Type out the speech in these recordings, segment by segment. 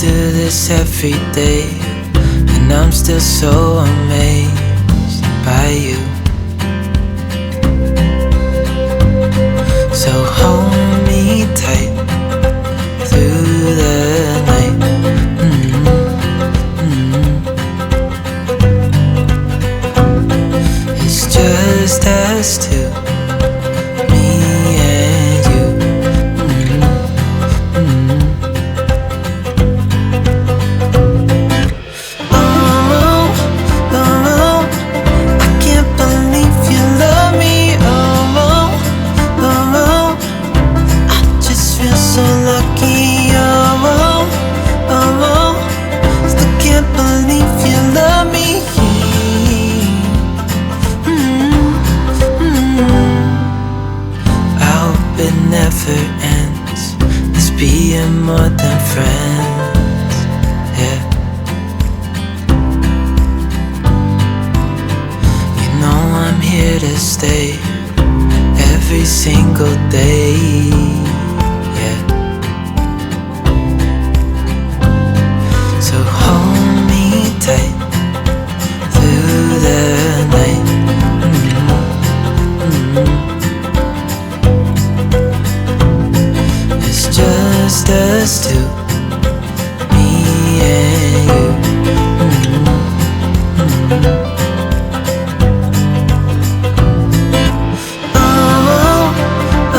do this every day, and I'm still so amazed by you. So hold me tight through the night. It's just us two, me and you. Oh, oh, I can't believe you love me. Oh, oh, I just feel so lucky. Oh, oh, still can't believe you love me. I hope it never ends, this being more than friends, yeah. You know I'm here to stay every single day, yeah. So hold me tight through the night. It's just us two, me and you. Oh,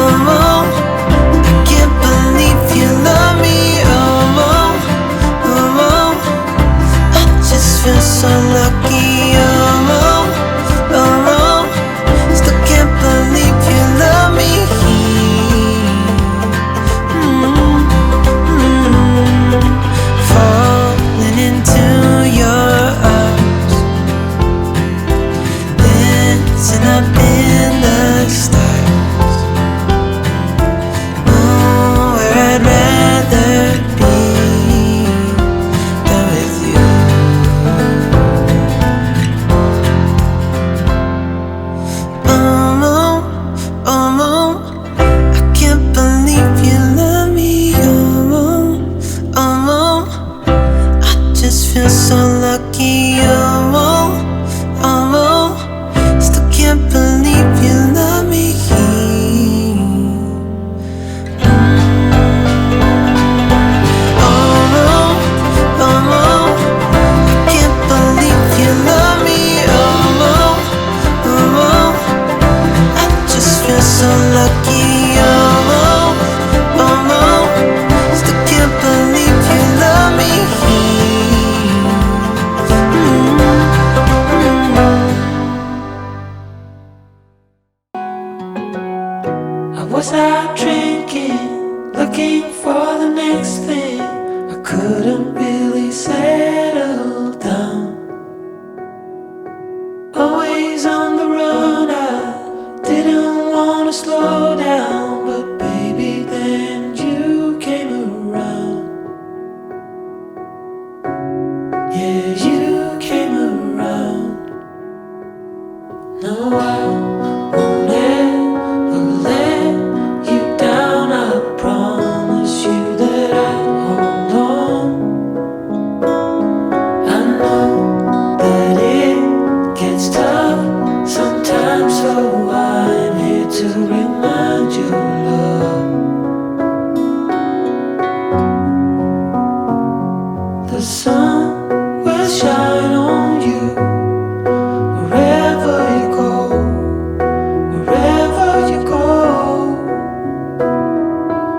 oh, I can't believe you love me. Oh, oh, I just feel so lucky. Oh, oh, still can't believe you love me. Falling into your arms, dancing up in the stars. Oh, where I'd rather be than with you. Oh, oh, I can't believe you love me. Oh, I just feel so lucky. Oh, still can't believe you love me. Oh, I can't believe you love me. Oh, I just feel so lucky. Oh, still can't believe you love me. I was out drinking, looking for the next thing. I couldn't really settle down. Always on the run, I didn't want to slow down. But baby, then you came around. Yeah, you came around. No, I won't ever let you down. I promise you that I'll hold on. I know that it gets tough sometimes, so I'm here to remind you, love. The sun will shine on you wherever you go, wherever you go.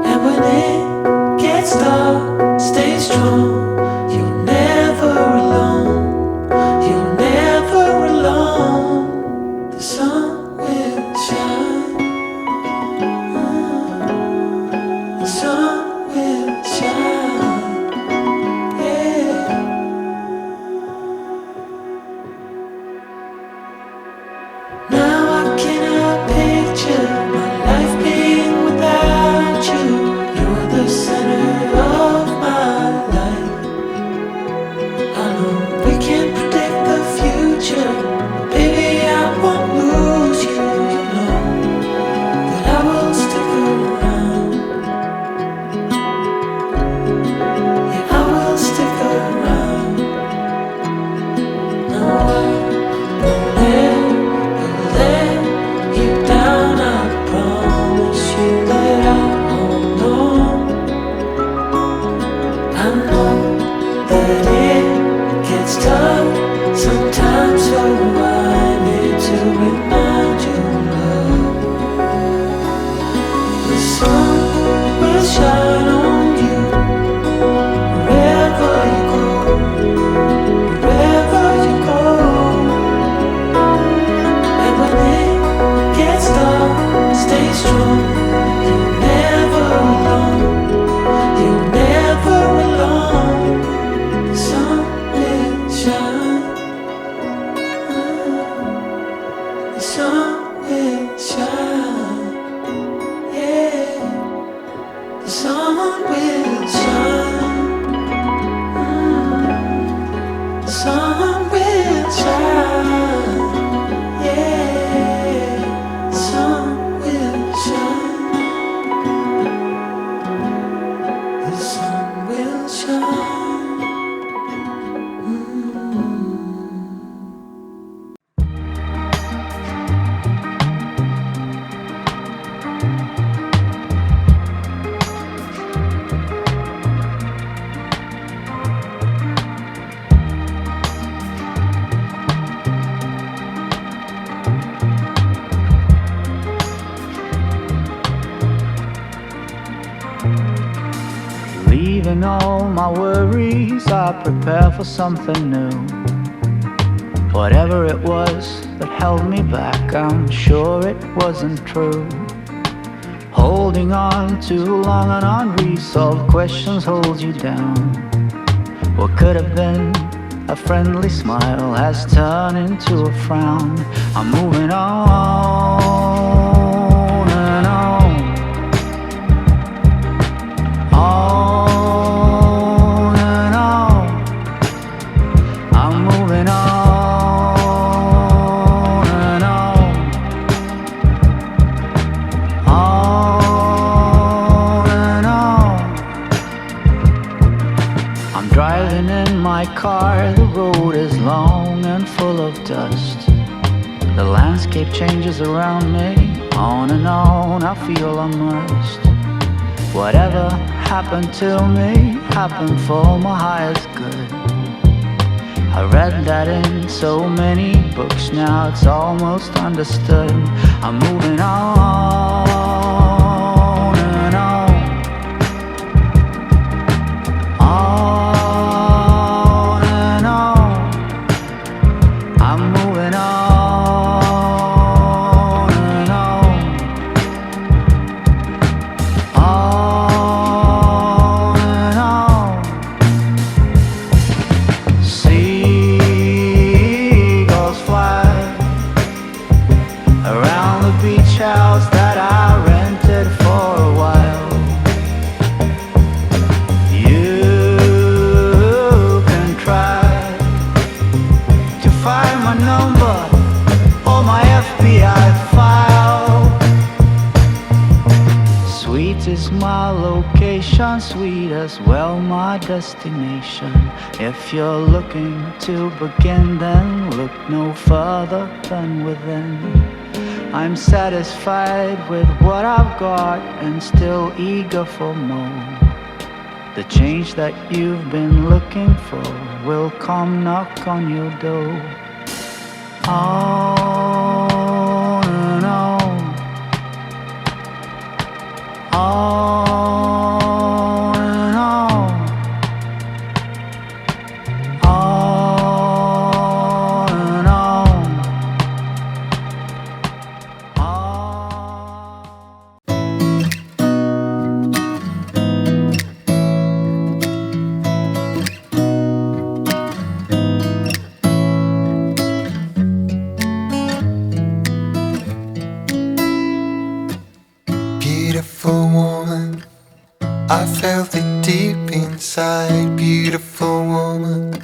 And when it gets dark, stay strong. You're never alone. You're never alone. The sun will shine. The sun will shine. Yeah. shine. Leaving all my worries, I prepare for something new. Whatever it was that held me back, I'm sure it wasn't true. Holding on too long and unresolved questions hold you down. What could have been a friendly smile has turned into a frown. I'm moving on and on, on and on. I'm moving on and on, on and on. I'm driving in my car, the road is long and full of dust. The landscape changes around me, on and on, I feel immersed. Whatever happened to me happened for my highest good. I read that in so many books, now it's almost understood. I'm moving on and on, on and on. I'm moving on and on, on and on. Seagulls fly around the beach house that I rented for a while. You can try to find my number or my FBI file. Sweet is my location, sweet as well my destination. If you're looking to begin, then look no further than within. I'm satisfied with what I've got and still eager for more. The change that you've been looking for will come knock on your door. On and on, on and on, on and on, on. Beautiful woman, I felt it deep inside. Beautiful woman,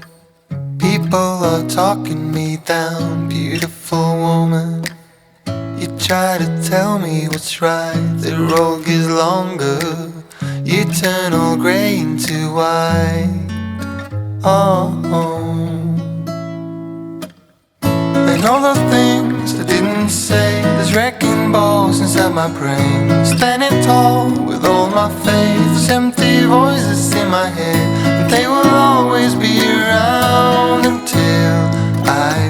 people are talking me down. Beautiful woman, you try to tell me what's right. The road gets longer, you turn all grey into white. Oh, and all the things I didn't say, there's wrecking balls inside my brain. Standing tall with all my faith, there's empty voices in my head, and they will always be around until I